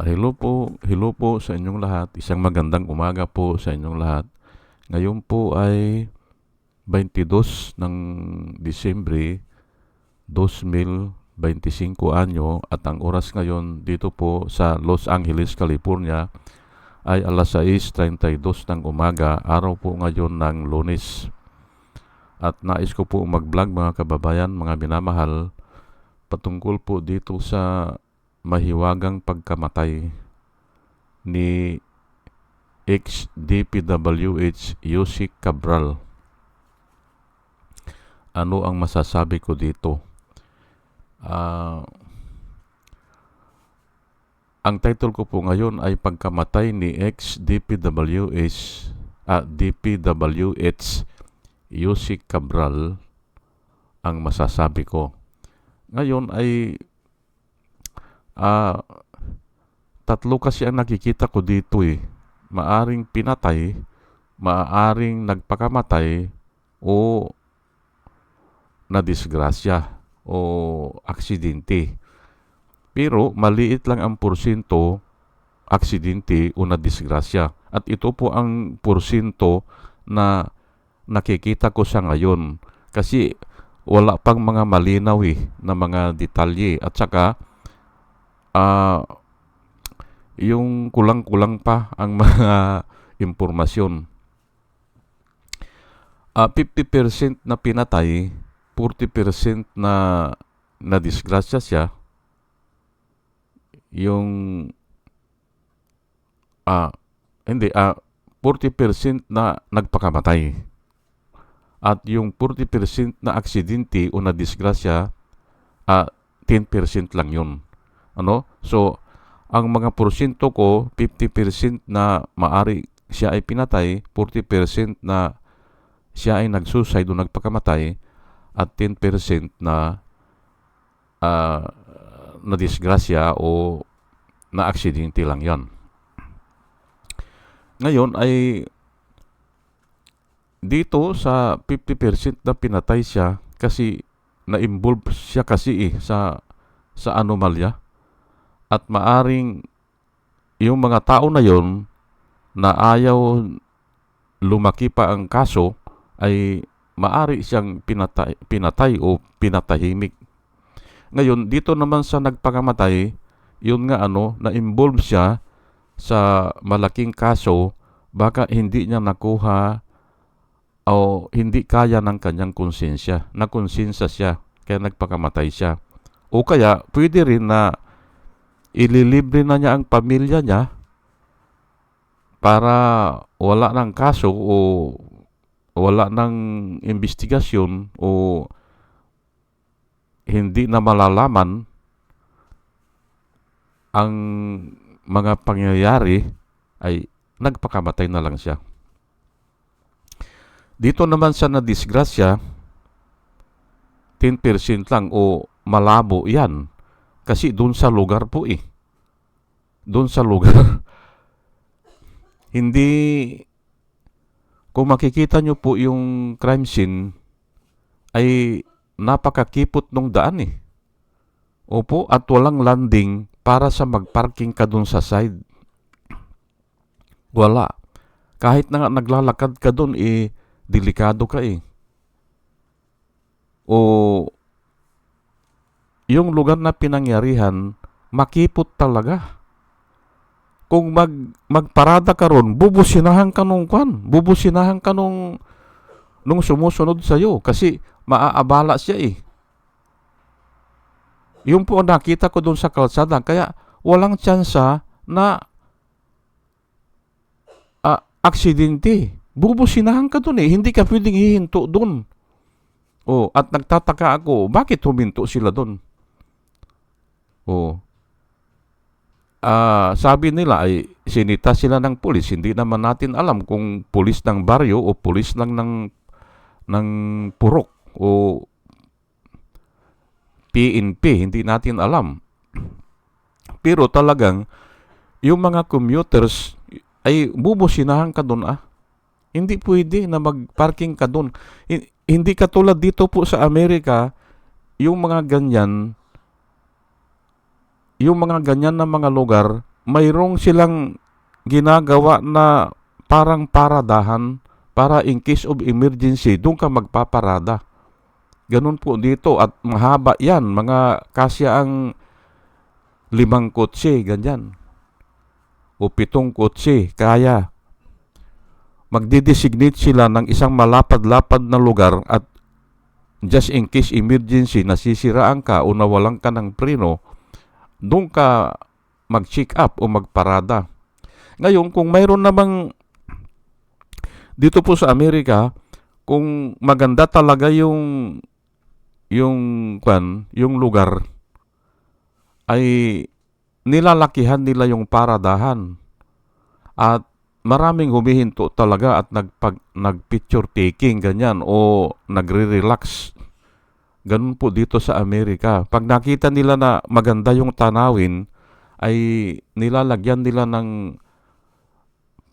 Hello po sa inyong lahat. Isang magandang umaga po sa inyong lahat. Ngayon po ay 22 ng Disyembre 2025 anyo at ang oras ngayon dito po sa Los Angeles, California ay alas 6:32 ng umaga, araw po ngayon ng Lunes. At nais ko po mag-vlog mga kababayan, mga minamahal, patungkol po dito sa mahiwagang pagkamatay ni ex-DPWH Yusik Cabral. Ano ang masasabi ko dito? Ang title ko po ngayon ay pagkamatay ni DPWH Yusik Cabral, ang masasabi ko. Ngayon ay tatlo kasi ang nakikita ko dito eh. Maaring pinatay, maaring nagpakamatay, o nadisgrasya o aksidente. Pero maliit lang ang porsyento aksidente o nadisgrasya. At ito po ang porsyento na nakikita ko sa ngayon. Kasi wala pang mga malinaw na mga detalye. At saka yung kulang-kulang pa ang mga impormasyon. 50% na pinatay, 40% na nadisgrasya siya, yung 40% na nagpakamatay. At yung 40% na aksidente o nadisgrasya, 10% lang yun. So, ang mga porsyento ko, 50% na maari siya ay pinatay, 40% na siya ay nagsuicide o nagpakamatay, at 10% na nadisgrasya o na aksidente lang yan. Ngayon ay dito sa 50% na pinatay siya kasi na-involve siya kasi sa anomalya. At maaring yung mga tao na yon na ayaw lumaki pa ang kaso ay maari siyang pinatay o pinatahimik. Ngayon, dito naman sa nagpakamatay, yun nga na-involve siya sa malaking kaso, baka hindi niya nakuha o hindi kaya ng kanyang konsensya. Nakonsensya siya, kaya nagpakamatay siya. O kaya, pwede rin na ililibre na niya ang pamilya niya para wala ng kaso o wala ng investigasyon o hindi na malalaman ang mga pangyayari, ay nagpakamatay na lang siya. Dito naman sa nadisgrasya, 10% lang o malabo yan. Kasi doon sa lugar po Doon sa lugar. Hindi, kung makikita nyo po yung crime scene, ay napakakipot nung daan Opo, at walang landing para sa magparking ka doon sa side. Wala. Kahit na naglalakad ka doon, delikado ka O yung lugar na pinangyarihan, makipot talaga. Kung magparada ka ron, bubusinahan ka nung sumusunod sa'yo kasi maaabala siya Yung po nakita ko doon sa kalsada, kaya walang tsansa na aksidente. Bubusinahan ka doon hindi ka pwedeng hihinto doon. At nagtataka ako, bakit huminto sila doon? Sabi nila ay sinita sila ng pulis. Hindi naman natin alam kung pulis ng baryo o pulis lang ng purok o PNP. Hindi natin alam. Pero talagang yung mga commuters ay bubusinahan ka doon Hindi pwede na magparking ka doon. Hindi katulad dito po sa Amerika, yung mga ganyan na mga lugar, mayroong silang ginagawa na parang paradahan para in case of emergency, doon ka magpaparada. Ganun po dito at mahaba yan, mga kasya ang 5 kotse, ganyan. O 7 kotse, kaya. Magdidesignate sila ng isang malapad-lapad na lugar at just in case emergency, nasisiraan ka o nawalan ka ng preno, doon ka mag-check up o magparada. Ngayon, kung mayroon namang dito po sa Amerika, kung maganda talaga yung lugar, ay nilalakihan nila yung paradahan at maraming humihinto talaga at nag-picture taking, ganyan, o nagre-relax. Ganun po dito sa Amerika. Pag nakita nila na maganda yung tanawin, ay nilalagyan nila ng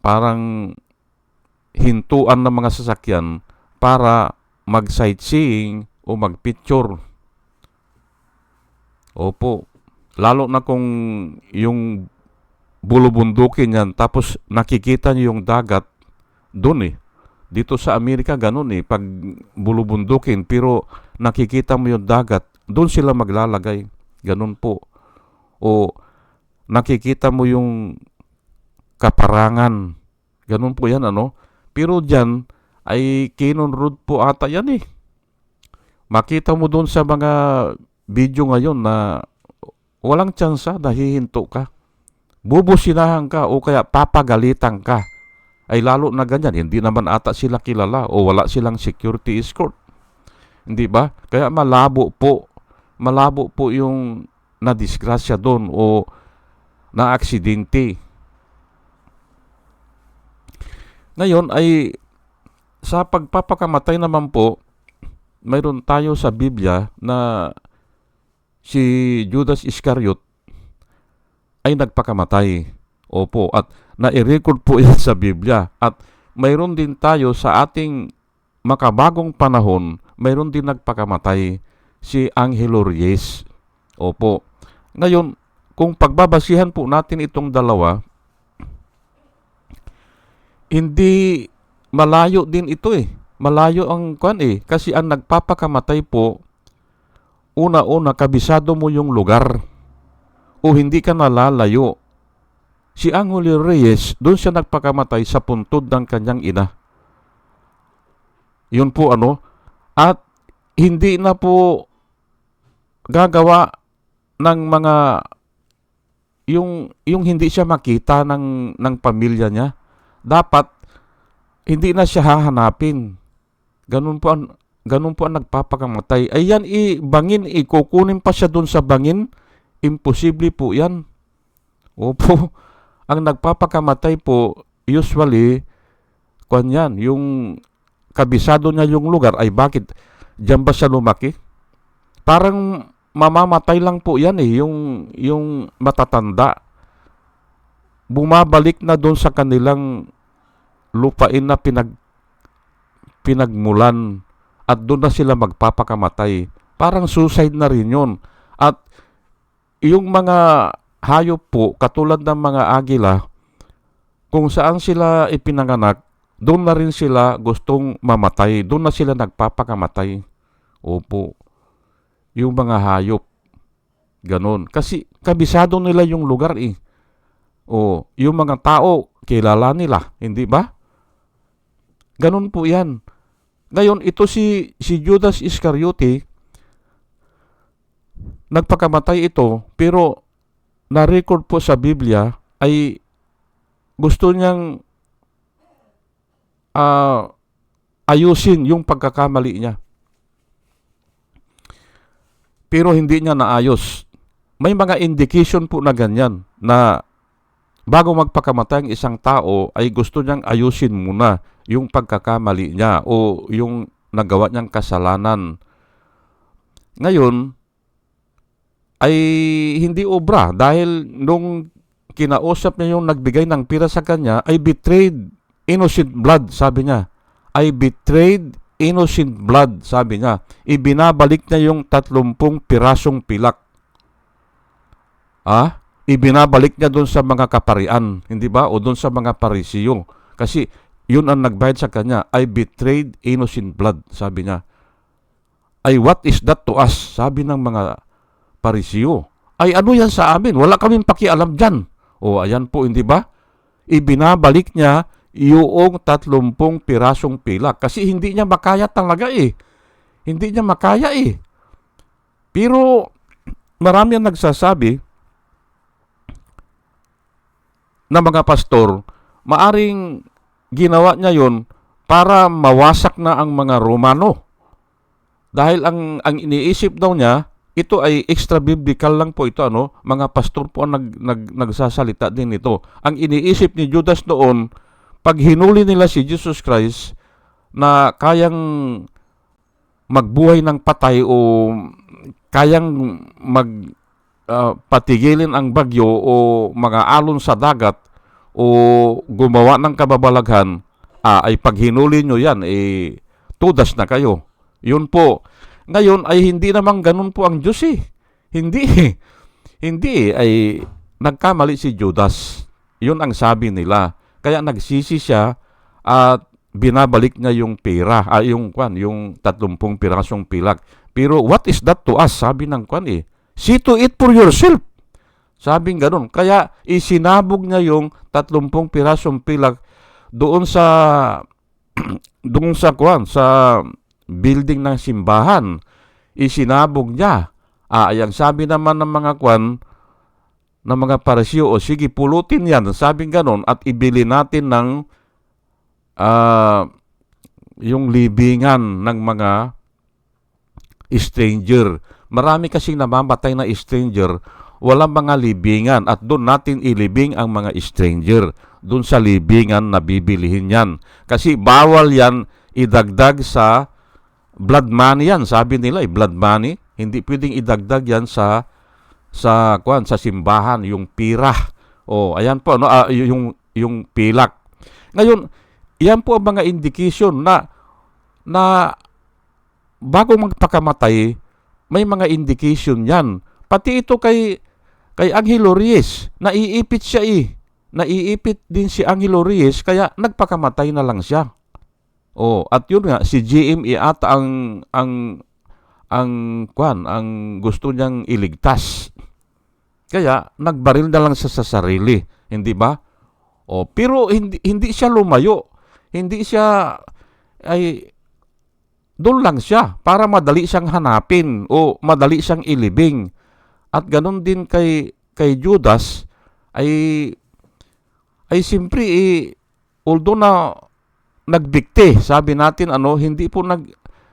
parang hintuan ng mga sasakyan para mag-sightseeing o mag-picture. Opo. Lalo na kung yung bulubundukin yan, tapos nakikita niyo yung dagat, doon Dito sa Amerika, ganun pag bulubundukin, pero nakikita mo yung dagat, doon sila maglalagay. Ganun po. O nakikita mo yung kaparangan. Ganun po yan, Pero dyan, ay Cannon Road po ata yan Makita mo doon sa mga video ngayon na walang tsansa, nahihinto ka. Bubusinahan ka o kaya papagalitan ka. Ay lalo na ganyan, hindi naman ata sila kilala o wala silang security escort. Hindi ba? Kaya malabo po yung nadisgrasya doon o na-aksidente. Ngayon ay sa pagpapakamatay naman po, mayroon tayo sa Biblia na si Judas Iscariot ay nagpakamatay. Opo, at nai-record po yan sa Biblia. At mayroon din tayo sa ating makabagong panahon, mayroon din nagpakamatay, si Angelo Reyes. Opo. Ngayon, kung pagbabasihan po natin itong dalawa, hindi malayo din ito Malayo ang kasi ang nagpapakamatay po, una-una, kabisado mo yung lugar o hindi ka nalalayo. Si Angelo Reyes, doon siya nagpakamatay sa puntod ng kanyang ina. Yun po at hindi na po gagawa ng mga yung hindi siya makita ng pamilya niya. Dapat hindi na siya hahanapin. Ganun po ang nagpapakamatay. Ay yan bangin, kukunin pa siya doon sa bangin. Imposible po yan. Opo. Ang nagpapakamatay po, usually, yung kabisado niya yung lugar, ay bakit? Diyan ba siya lumaki? Parang mamamatay lang po yan yung matatanda. Bumabalik na doon sa kanilang lupain na pinagmulan at doon na sila magpapakamatay. Parang suicide na rin yun. At yung mga hayop po, katulad ng mga agila, kung saan sila ipinanganak, doon na rin sila gustong mamatay. Doon na sila nagpapakamatay. Opo. Yung mga hayop. Ganon. Kasi kabisado nila yung lugar O, yung mga tao, kilala nila. Hindi ba? Ganon po yan. Ngayon, ito si Judas Iscariote, nagpakamatay ito, pero na-record po sa Biblia ay gusto niyang ayusin yung pagkakamali niya. Pero hindi niya naayos. May mga indication po na ganyan na bago magpakamatay ang isang tao ay gusto niyang ayusin muna yung pagkakamali niya o yung nagawa niyang kasalanan. Ngayon, ay hindi obra dahil nung kinausap niya yung nagbigay ng pira sa kanya, ay betrayed innocent blood, sabi niya. I betrayed innocent blood, sabi niya. Ibinabalik niya yung 30 pirasong pilak. ibinabalik niya doon sa mga kaparian, hindi ba? O doon sa mga Parisiyo. Kasi yun ang nagbayad sa kanya. I betrayed innocent blood, sabi niya. Ay, what is that to us? Sabi ng mga Parisiyo. Ay, ano yan sa amin? Wala kaming pakialam dyan. O, ayan po, hindi ba? Ibinabalik niya yung 30 pirasong pilak. Kasi hindi niya makaya talaga eh. Hindi niya makaya eh. Pero, marami ang nagsasabi na mga pastor, maaring ginawa niya yon para mawasak na ang mga Romano. Dahil ang iniisip daw niya, ito ay extra biblical lang po ito, mga pastor po ang nagsasalita din ito. Ang iniisip ni Judas noon, pag hinuli nila si Jesus Christ na kayang magbuhay ng patay o kayang patigilin ang bagyo o mga alon sa dagat o gumawa ng kababalaghan, ay pag hinuli nyo yan, tudas na kayo. Yun po. Ngayon ay hindi naman ganun po ang Diyos eh. Hindi. Hindi ay nagkamali si Judas. Yun ang sabi nila. Kaya nagsisi siya at binabalik niya yung pera, yung 30 pirasong pilak. Pero what is that to us? Sabi ng see to it for yourself. Sabing ganun. Kaya isinabog niya yung 30 pirasong pilak doon sa sa building ng simbahan. Isinabog niya. Ayan, sabi naman ng mga ng mga Parisiyo, o sige, pulutin yan. Sabing ganun, at ibili natin ng yung libingan ng mga stranger. Marami kasing namamatay na stranger, walang mga libingan, at doon natin ilibing ang mga stranger. Doon sa libingan na bibilihin yan. Kasi bawal yan idagdag sa blood money yan. Sabi nila, blood money. Hindi pwedeng idagdag yan sa simbahan, yung pira. Ayan po, yung pilak. Ngayon, yan po ang mga indication na bago magpakamatay, may mga indication yan. Pati ito kay Angelo Reyes, naiipit siya eh. Naiipit din si Angelo Reyes, kaya nagpakamatay na lang siya. At yun nga, si GME ata ang gusto niyang iligtas. Kaya nagbaril na lang siya sa sarili, hindi ba? Pero hindi siya lumayo. Hindi siya doon lang siya para madali siyang hanapin o madali siyang ilibing. At ganun din kay Judas ay simpre although na nagbikti, sabi natin hindi po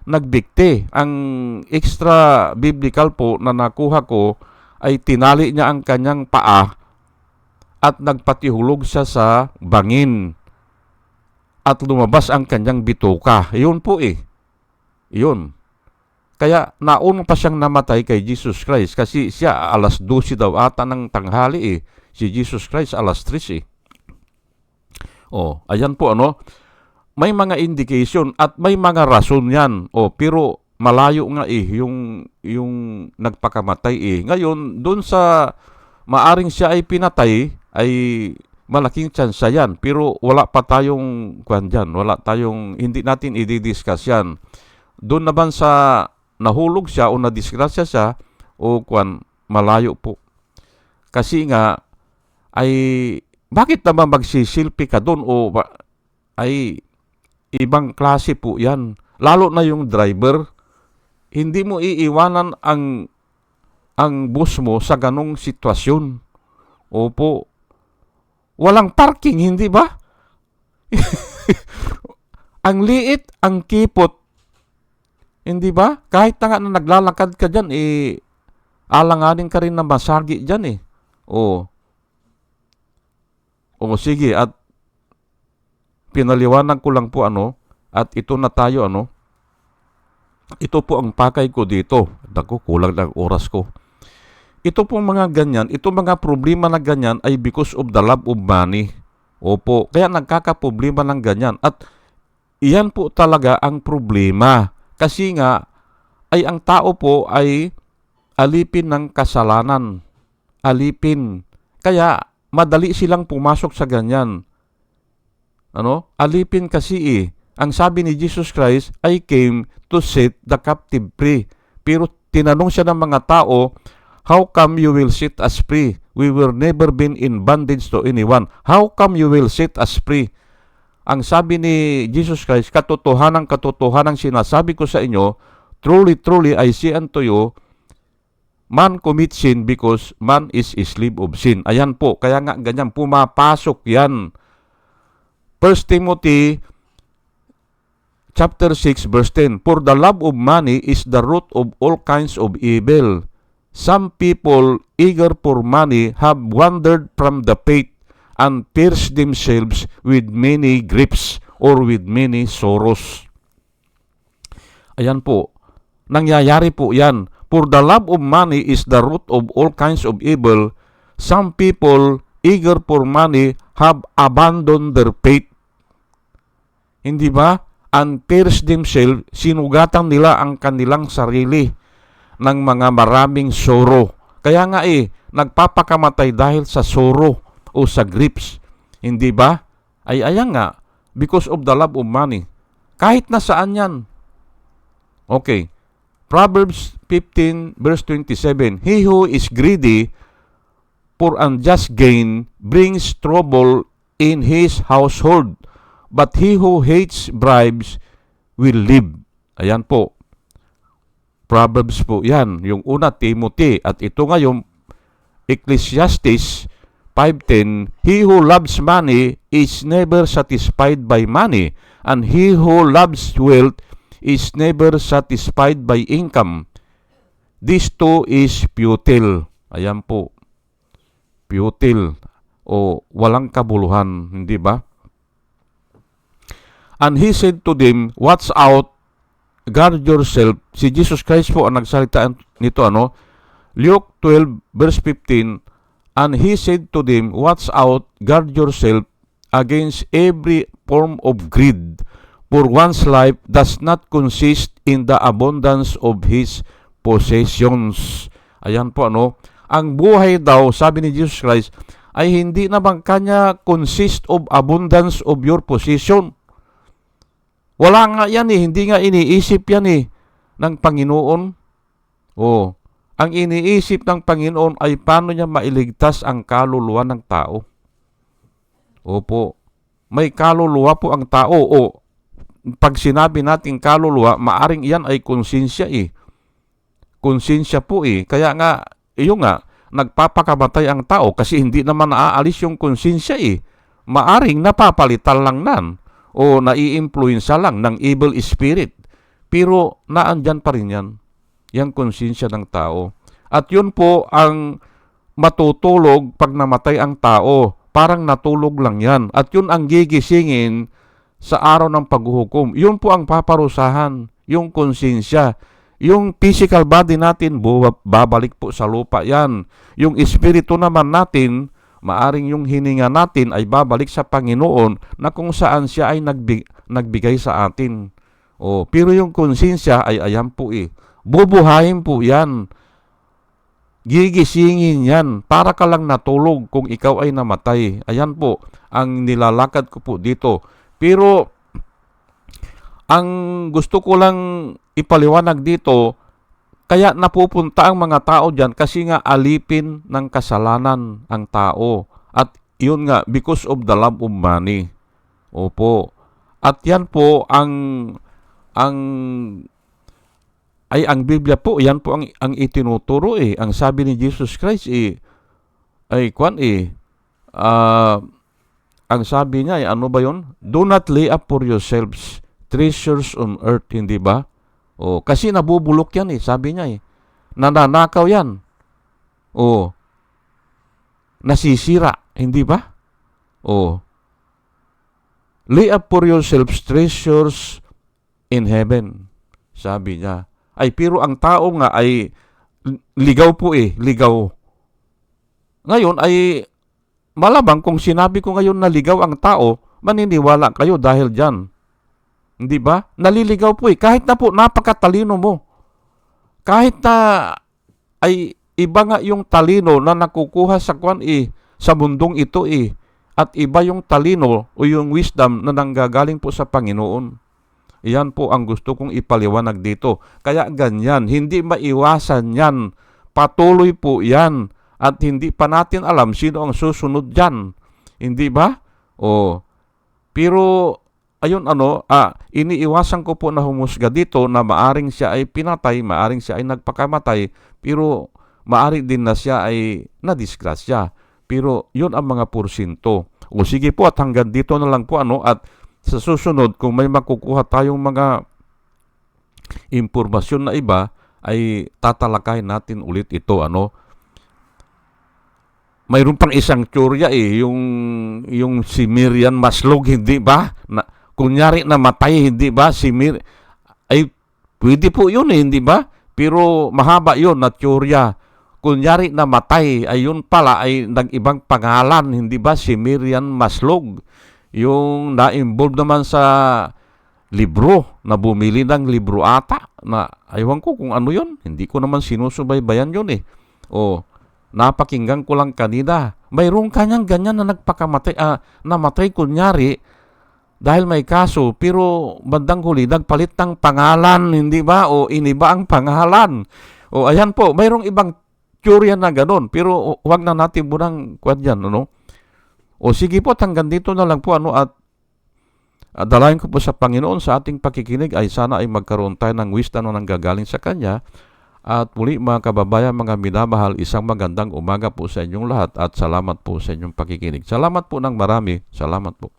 nagbikti. Ang extra biblical po na nakuha ko ay tinali niya ang kanyang paa at nagpatihulog siya sa bangin at lumabas ang kanyang bituka. Yun po Yun. Kaya nauna pa siyang namatay kay Jesus Christ kasi siya alas 12 daw ata ng tanghali Si Jesus Christ alas 3 ayan po may mga indication at may mga rason yan. Pero malayo nga yung nagpakamatay Ngayon, doon sa maaring siya ay pinatay, ay malaking tsansa yan. Pero wala pa tayong dyan. Hindi natin i-discuss yan. Doon naman sa nahulog siya o nadisgrasya siya, malayo po. Kasi nga, ay bakit naman magsisilpi ka doon ay ibang klase po yan. Lalo na yung driver, hindi mo iiwanan ang bus mo sa ganong sitwasyon. Opo. Walang parking, hindi ba? Ang liit, ang kipot, hindi ba? Kahit na naglalakad ka dyan, alanganin ka rin na masagi dyan sige, at pinaliwanag ko lang po at ito na tayo ito po ang pakay ko dito. Naku, kulang ng oras ko. Ito pong mga ganyan, mga problema na ganyan ay because of the love of money. Opo, kaya nagkakaproblema ng ganyan. At iyan po talaga ang problema. Kasi nga, ay ang tao po ay alipin ng kasalanan. Alipin. Kaya madali silang pumasok sa ganyan. Alipin kasi Ang sabi ni Jesus Christ, I came to set the captive free. Pero tinanong siya ng mga tao, how come you will set us free? We were never been in bondage to anyone. How come you will set us free? Ang sabi ni Jesus Christ, katotohanan sinasabi ko sa inyo, truly, truly, I say unto you, man commits sin because man is a slave of sin. Ayan po, kaya nga ganyan, pumapasok yan. 1 Timothy chapter 6 verse 10, for the love of money is the root of all kinds of evil. Some people eager for money have wandered from the faith and pierced themselves with many griefs or with many sorrows. Ayan po, nangyayari po yan. For the love of money is the root of all kinds of evil. Some people eager for money have abandoned their faith. Hindi ba? And pierced themselves, sinugatan nila ang kanilang sarili ng mga maraming sorrow. Kaya nga nagpapakamatay dahil sa sorrow o sa griefs. Hindi ba? Ayan nga, because of the love of money. Kahit na saan yan. Okay. Proverbs 15 verse 27, he who is greedy for unjust gain brings trouble in his household, but he who hates bribes will live. Ayan po. Proverbs po yan. Yung una, Timothy. At ito ngayon, Ecclesiastes 5:10, he who loves money is never satisfied by money, and he who loves wealth is never satisfied by income. This too is futile. Ayan po. Futile o walang kabuluhan, hindi ba? And he said to them, watch out, guard yourself. Si Jesus Christ po ang nagsalita nito, Luke 12 verse 15, and he said to them, watch out, guard yourself against every form of greed, for one's life does not consist in the abundance of his possessions. Ayan po, ang buhay daw, sabi ni Jesus Christ, ay hindi naman kanya consist of abundance of your possession. Wala nga yan hindi nga iniisip yan ng Panginoon. Ang iniisip ng Panginoon ay paano niya mailigtas ang kaluluwa ng tao. Opo, may kaluluwa po ang tao. Pag sinabi natin kaluluwa, maaring iyan ay konsensya Konsensya po Kaya nga, nagpapakamatay ang tao kasi hindi naman naaalis yung konsensya Maaring napapalitan lang o nai-influensya lang ng evil spirit. Pero naandyan pa rin yan. Yung konsensya ng tao. At yun po ang matutulog pag namatay ang tao. Parang natulog lang yan. At yun ang gigisingin sa araw ng paghuhukom. Yun po ang paparusahan, yung konsensya. Yung physical body natin, babalik po sa lupa yan. Yung espiritu naman natin, maaring yung hininga natin ay babalik sa Panginoon na kung saan siya ay nagbigay sa atin. Pero yung konsensya ay ayan po bubuhayin po yan. Gigisingin yan. Para ka lang natulog kung ikaw ay namatay. Ayan po ang nilalakad ko po dito. Pero, ang gusto ko lang ipaliwanag dito, kaya napupunta ang mga tao dyan kasi nga alipin ng kasalanan ang tao. At yun nga, because of the love of money. Opo. At yan po ang Biblia po, yan po ang itinuturo Ang sabi ni Jesus Christ ang sabi niya ano ba yun? Do not lay up for yourselves treasures on earth, hindi ba? Kasi nabubulok yan sabi niya nananakaw yan. Nasisira, hindi ba? Lay up for yourselves treasures in heaven, sabi niya. Pero ang tao nga ay ligaw po ligaw. Ngayon ay malamang kung sinabi ko ngayon na ligaw ang tao, maniniwala kayo dahil dyan. Hindi ba? Naliligaw po kahit na po napakatalino mo. Kahit na ay iba nga yung talino na nakukuha sa sa mundong ito At iba yung talino o yung wisdom na nanggagaling po sa Panginoon. Iyan po ang gusto kong ipaliwanag dito. Kaya ganyan, hindi maiwasan yan. Patuloy po yan. At hindi pa natin alam sino ang susunod dyan. Hindi ba? Pero, ayun iniiwasan ko po na humusga dito na maaring siya ay pinatay, maaring siya ay nagpakamatay, pero maaring din na siya ay nadisgrasya. Pero yun ang mga porsyento. Sige po, at hanggang dito na lang po at sa susunod kung may makukuha tayong mga impormasyon na iba ay tatalakay natin ulit ito Mayroon pang isang teorya yung si Miriam Maslog, hindi ba? Kunyari namatay, hindi ba? Ay pwede po yun hindi ba? Pero mahaba yun na teorya. Kunyari namatay, ayun pala ay nag-ibang pangalan, hindi ba? Si Miriam Maslog. Yung na-involve naman sa libro, na bumili ng libro ata, na aywan ko kung ano yun. Hindi ko naman sinusubaybayan yun napakinggan ko lang kanina. Mayroong kanyang ganyan na nagpakamatay, namatay kunyari, dahil may kaso, pero bandang huli, nagpalit ng pangalan, hindi ba? Iniba ang pangalan. Ayan po, mayroong ibang teorya na ganun, pero huwag na natin munang kuwan yan, sige po, hanggang dito na lang po, at dalayan ko po sa Panginoon sa ating pakikinig ay sana ay magkaroon tayo ng wisdom na nanggagaling sa Kanya. At muli mga kababayan, mga minamahal, isang magandang umaga po sa inyong lahat at salamat po sa inyong pakikinig. Salamat po ng marami. Salamat po.